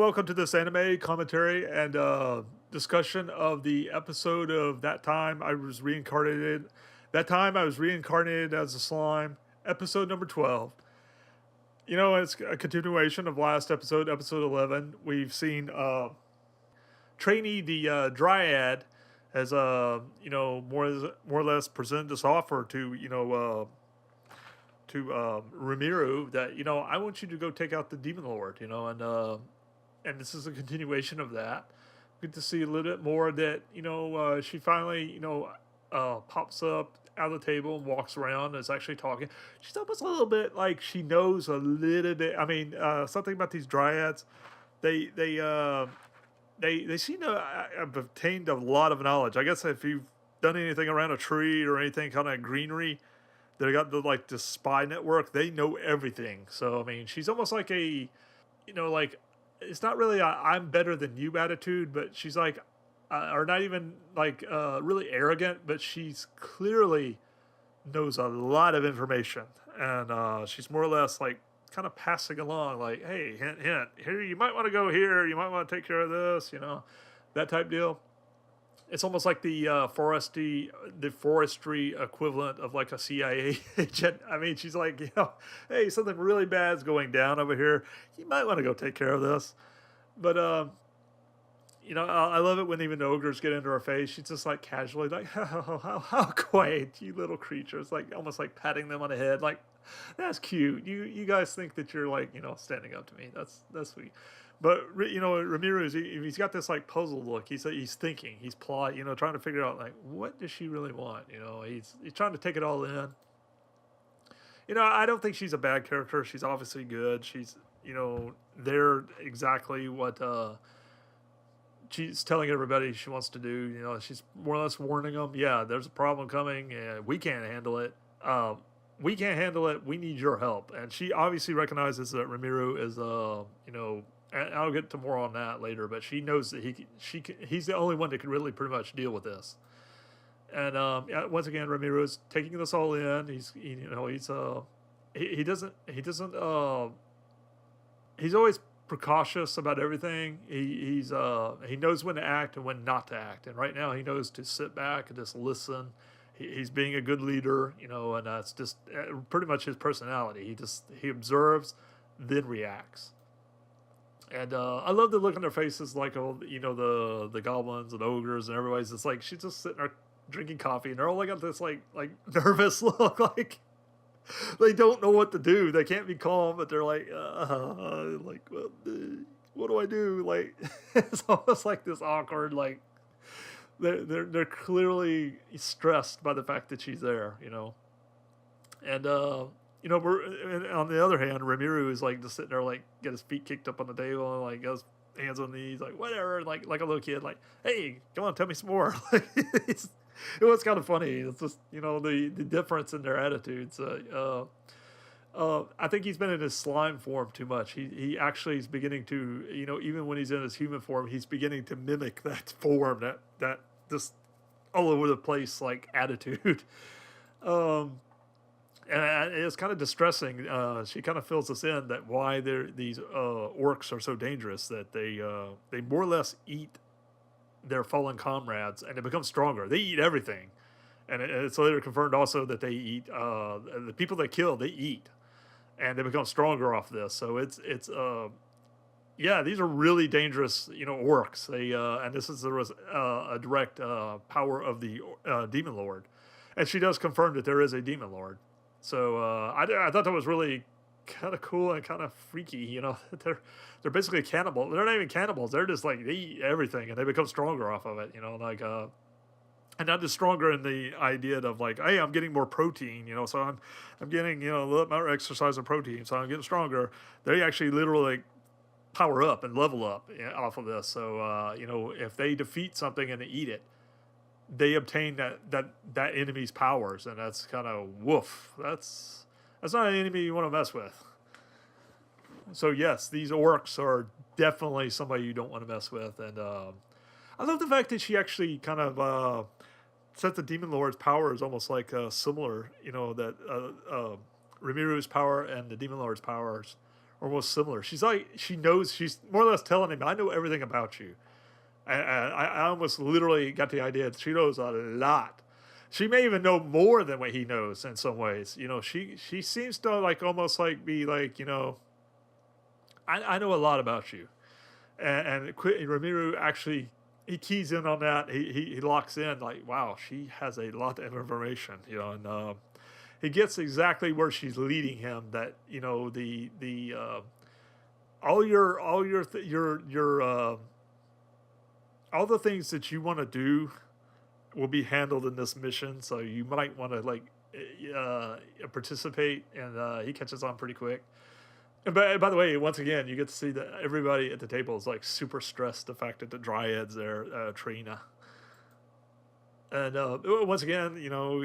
welcome to this anime commentary and discussion of the episode of That Time I Was Reincarnated. That Time I Was Reincarnated as a Slime, episode number 12. You know, it's a continuation of last episode, episode 11. We've seen Treyni, the Dryad, has, more or less presented this offer to, Rimuru that, I want you to go take out the Demon Lord, and this is a continuation of that. Good to see a little bit more that, she finally, pops up out of the table and walks around and is actually talking. She's almost a little bit like she knows a little bit. I mean, something about these dryads, they seem to have obtained a lot of knowledge. I guess if you've done anything around a tree or anything kind of greenery, they got the spy network. They know everything. So I mean, she's almost like a, it's not really a I'm better than you attitude, but she's like, or not even like really arrogant, but she's clearly knows a lot of information, and she's more or less like kind of passing along, like, hey, hint, hint, here you might want to go here, you might want to take care of this, that type deal. It's almost like the forestry equivalent of like a CIA agent. I mean, she's like, hey, something really bad's going down over here. You might want to go take care of this. But I love it when even the ogres get into her face. She's just like casually like, how quaint, you little creatures, like almost like patting them on the head, like that's cute. You guys think that you're like standing up to me. That's sweet. But Rimuru, he's got this like puzzled look. He's thinking, he's plotting, trying to figure out like what does she really want. He's trying to take it all in. I don't think she's a bad character. She's obviously good. She's they're exactly what she's telling everybody she wants to do. She's more or less warning them. Yeah, there's a problem coming. We can't handle it. We can't handle it. We need your help. And she obviously recognizes that Rimuru is and I'll get to more on that later, but she knows that he's the only one that can really pretty much deal with this. And once again, Rimuru is taking this all in. He's always precautious about everything. He knows when to act and when not to act. And right now, he knows to sit back and just listen. He's being a good leader, and that's just pretty much his personality. He observes, then reacts. And I love the look on their faces, like the goblins and ogres and everybody's just like, she's just sitting there drinking coffee, and they're all got this like nervous look, like they don't know what to do. They can't be calm, but they're like, what do I do? Like it's almost like this awkward, like they're clearly stressed by the fact that she's there, and on the other hand, Rimuru is like just sitting there, like get his feet kicked up on the table and like goes hands on knees, like whatever, like a little kid, like, hey, come on, tell me some more. Like it was kind of funny. It's just the difference in their attitudes. I think he's been in his slime form too much. He actually is beginning to even when he's in his human form, he's beginning to mimic that form, that just all over the place like attitude. And it's kind of distressing. She kind of fills us in that why these orcs are so dangerous, that they more or less eat their fallen comrades and they become stronger. They eat everything, and it's later confirmed also that they eat the people they kill. They eat, and they become stronger off this. So it's these are really dangerous orcs. They and this is a direct power of the Demon Lord, and she does confirm that there is a Demon Lord. So I thought that was really kind of cool and kind of freaky. They're basically cannibals. They're not even cannibals. They're just like they eat everything and they become stronger off of it. And not just stronger in the idea of like, hey, I'm getting more protein. So I'm getting a little more exercise and protein, so I'm getting stronger. They actually literally power up and level up off of this. So if they defeat something and they eat it, they obtain that enemy's powers, and that's kind of woof. That's not an enemy you want to mess with. So yes, these orcs are definitely somebody you don't want to mess with, and I love the fact that she actually kind of said the Demon Lord's power is almost like similar. That Rimuru's power and the Demon Lord's powers almost similar. She's like, she knows, she's more or less telling him, I know everything about you. I almost literally got the idea that she knows a lot. She may even know more than what he knows in some ways. You know, she seems to like almost like be like, you know, I know a lot about you. And Rimuru actually, he keys in on that. He locks in like, wow, she has a lot of information, you know, and he gets exactly where she's leading him. That, you know, the all all the things that you want to do will be handled in this mission. So you might want to like participate, and he catches on pretty quick. And by the way, once again, you get to see that everybody at the table is like super stressed. The fact that the Dryad's there, Treyni. And once again, you know,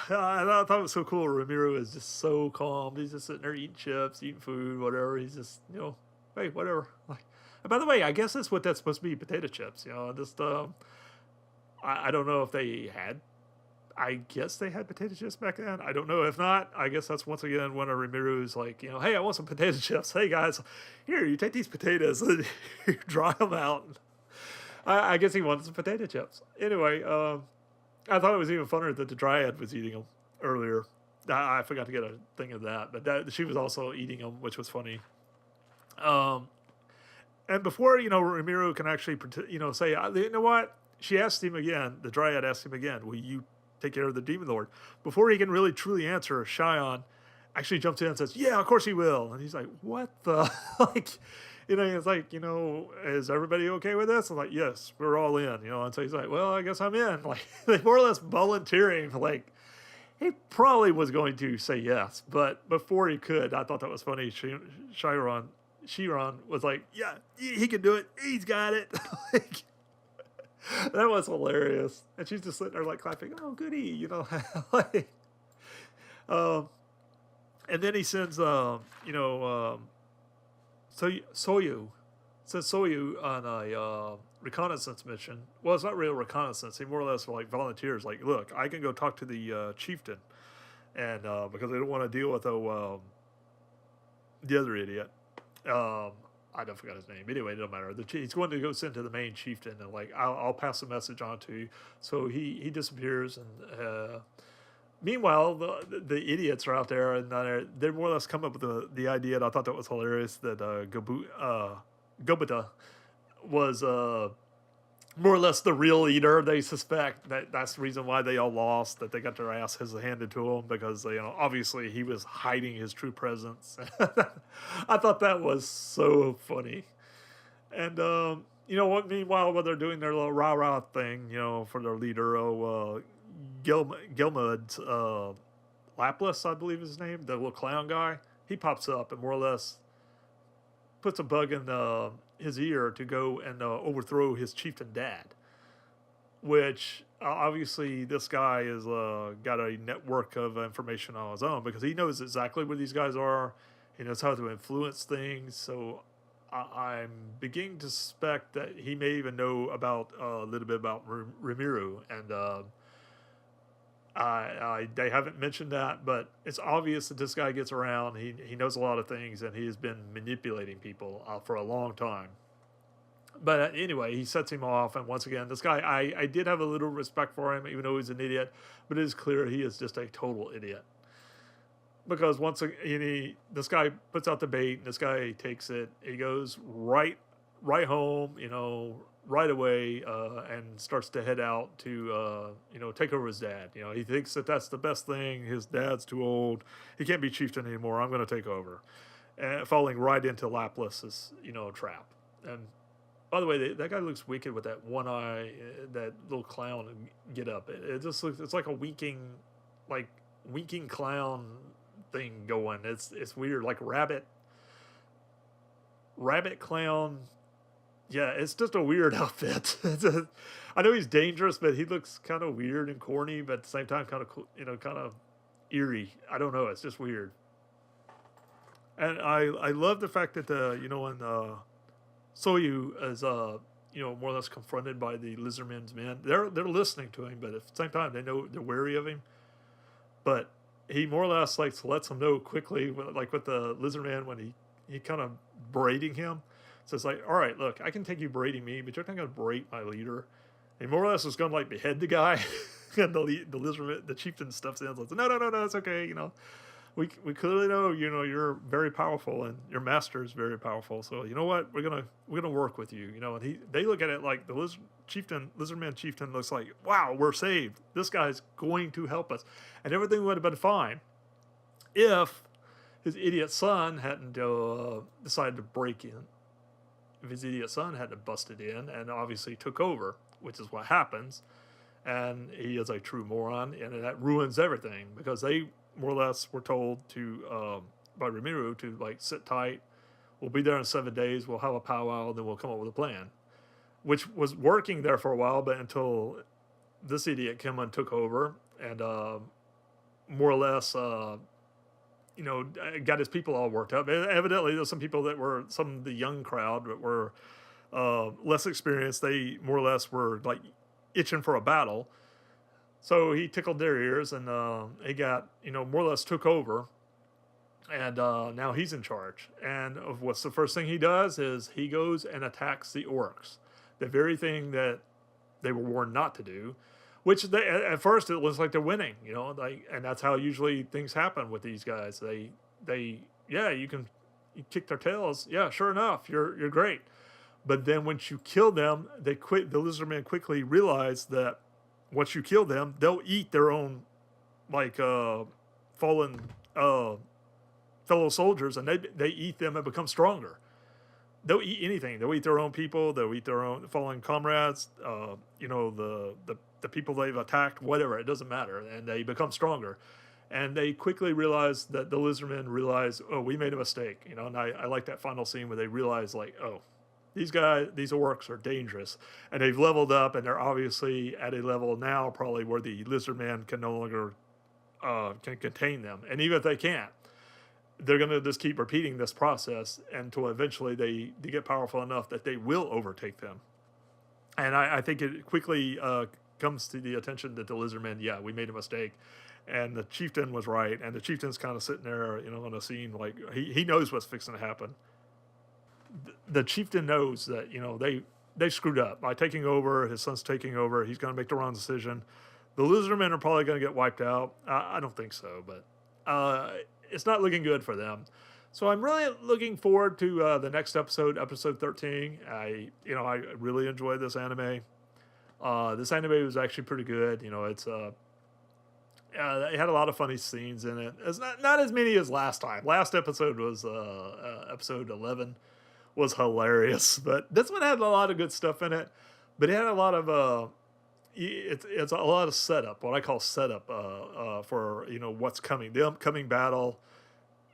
I thought it was so cool. Rimuru is just so calm. He's just sitting there eating chips, eating food, whatever. He's just, you know, hey, whatever. Like, and by the way, I guess that's what that's supposed to be, potato chips. You know, just I don't know if they had. I guess they had potato chips back then. I don't know. If not, I guess that's once again one of Rimiru's like, you know, hey, I want some potato chips. Hey guys, here, you take these potatoes and you dry them out. I guess he wanted some potato chips. Anyway, I thought it was even funnier that the Dryad was eating them earlier. I forgot to get a thing of that, but she was also eating them, which was funny. And before, you know, Rimuru can actually, you know, say, you know what? She asked him again, the Dryad asked him again, will you take care of the Demon Lord? Before he can really truly answer, Shion actually jumps in and says, yeah, of course he will. And he's like, what the? Like, you know, it's like, you know, is everybody okay with this? I'm like, yes, we're all in, you know. And so he's like, well, I guess I'm in. Like, they more or less volunteering. Like, he probably was going to say yes, but before he could, I thought that was funny. Chiron was like, yeah, he can do it. He's got it. Like, that was hilarious. And she's just sitting there like clapping, oh, goody, you know. Like, and then he sends, you know, Souei on a reconnaissance mission. Well, it's not real reconnaissance. He more or less like volunteers. Like, look, I can go talk to the chieftain, and because they don't want to deal with the other idiot. I don't forgot his name. Anyway, it don't matter. He's going to go send to the main chieftain, and like I'll pass the message on to you. So he disappears, and meanwhile the idiots are out there, and they're more or less come up with the idea. And I thought that was hilarious that Gobita was more or less the real leader. They suspect that's the reason why they all lost, that they got their asses handed to them, because, you know, obviously he was hiding his true presence. I thought that was so funny. And, you know what, meanwhile, while they're doing their little rah-rah thing, you know, for their leader, Gemuld, Laplace, I believe is his name, the little clown guy, he pops up and more or less puts a bug in his ear to go and overthrow his chieftain dad, which obviously this guy is got a network of information on his own, because he knows exactly where these guys are. He knows how to influence things. So I'm beginning to suspect that he may even know about a little bit about Rimuru, and they haven't mentioned that, but it's obvious that this guy gets around. He knows a lot of things, and he has been manipulating people for a long time. But anyway, he sets him off, and once again, this guy, I did have a little respect for him, even though he's an idiot, but it is clear he is just a total idiot. Because once again, this guy puts out the bait, and this guy takes it. He goes right home, you know, right away, and starts to head out to, you know, take over his dad. You know, he thinks that that's the best thing. His dad's too old. He can't be chieftain anymore. I'm going to take over. And falling right into Laplace's, you know, trap. And by the way, that guy looks wicked with that one eye, that little clown get up. It just looks, it's like a winking clown thing going. It's weird, like rabbit clown. Yeah, it's just a weird outfit. I know he's dangerous, but he looks kind of weird and corny, but at the same time kind of cool, you know, kind of eerie. I don't know. It's just weird. And I love the fact that you know, when Souei is you know, more or less confronted by the lizardmen's men, they're listening to him, but at the same time they know they're wary of him. But he more or less like lets them know quickly, like with the lizardman, when he kind of berating him. So it's like, all right, look, I can take you berating me, but you're not going to berate my leader. And more or less is going to like behead the guy. And the chieftain stuffs in. Like, no, it's okay. We clearly know, you're very powerful and your master is very powerful. So you know what? We're gonna work with you. And they look at it like the lizardman chieftain looks like, wow, we're saved. This guy's going to help us, and everything would have been fine if his idiot son hadn't decided to break in. If his idiot son hadn't busted in and obviously took over, which is what happens, and he is a true moron, and that ruins everything because they more or less were told to by Rimuru to like sit tight. We'll be there in 7 days. We'll have a powwow, and then we'll come up with a plan, which was working there for a while, but until this idiot came and took over and more or less, got his people all worked up. Evidently, there's some people that were some of the young crowd that were less experienced. They more or less were like itching for a battle. So he tickled their ears, and he got, more or less took over, and now he's in charge. And what's the first thing he does is he goes and attacks the orcs, the very thing that they were warned not to do. Which at first it looks like they're winning, and that's how usually things happen with these guys. You kick their tails, yeah, sure enough, you're great. But then once you kill them, the lizardmen quickly realize that once you kill them, they'll eat their own, like, fallen fellow soldiers, and they eat them and become stronger. They'll eat anything. They'll eat their own people. They'll eat their own fallen comrades. The people they've attacked, whatever. It doesn't matter, and they become stronger. And they quickly realize that the lizardmen realize, oh, we made a mistake. And I like that final scene where they realize, like, oh, these orcs are dangerous, and they've leveled up, and they're obviously at a level now probably where the lizardman can no longer can contain them. And even if they can't, they're going to just keep repeating this process until eventually they get powerful enough that they will overtake them. And I think it quickly comes to the attention that the lizardmen, yeah, we made a mistake, and the chieftain was right, and the chieftain's kind of sitting there, on a scene like he knows what's fixing to happen. The chieftain knows that they screwed up by taking over. His son's taking over. He's going to make the wrong decision. The lizardmen are probably going to get wiped out. I don't think so, but it's not looking good for them. So I'm really looking forward to the next episode 13. I really enjoyed this anime. This anime was actually pretty good. It's it had a lot of funny scenes in it. It's not as many as last time. Last episode was episode 11. Was hilarious, but this one had a lot of good stuff in it. But it had a lot of it's a lot of setup, what I call setup for what's coming, the upcoming battle,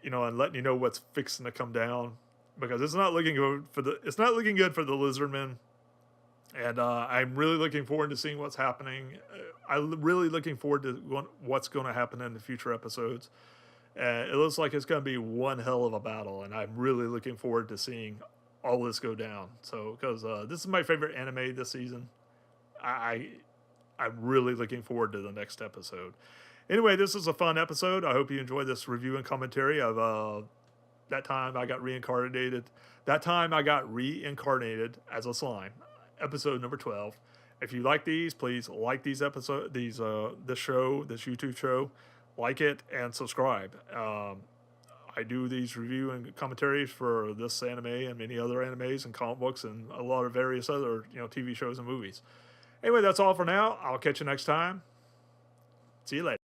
and letting you know what's fixing to come down, because it's not looking good for the lizardmen. And I'm really looking forward to seeing what's happening. I'm really looking forward to what's going to happen in the future episodes. It looks like it's going to be one hell of a battle, and I'm really looking forward to seeing all this go down. So, because this is my favorite anime this season, I'm really looking forward to the next episode. Anyway, this is a fun episode. I hope you enjoyed this review and commentary of that time I got reincarnated. That time I got reincarnated as a slime. Episode number 12. If you like these, please like these episodes, this YouTube show. Like it and subscribe. I do these review and commentaries for this anime and many other animes and comic books and a lot of various other TV shows and movies. Anyway, that's all for now. I'll catch you next time. See you later.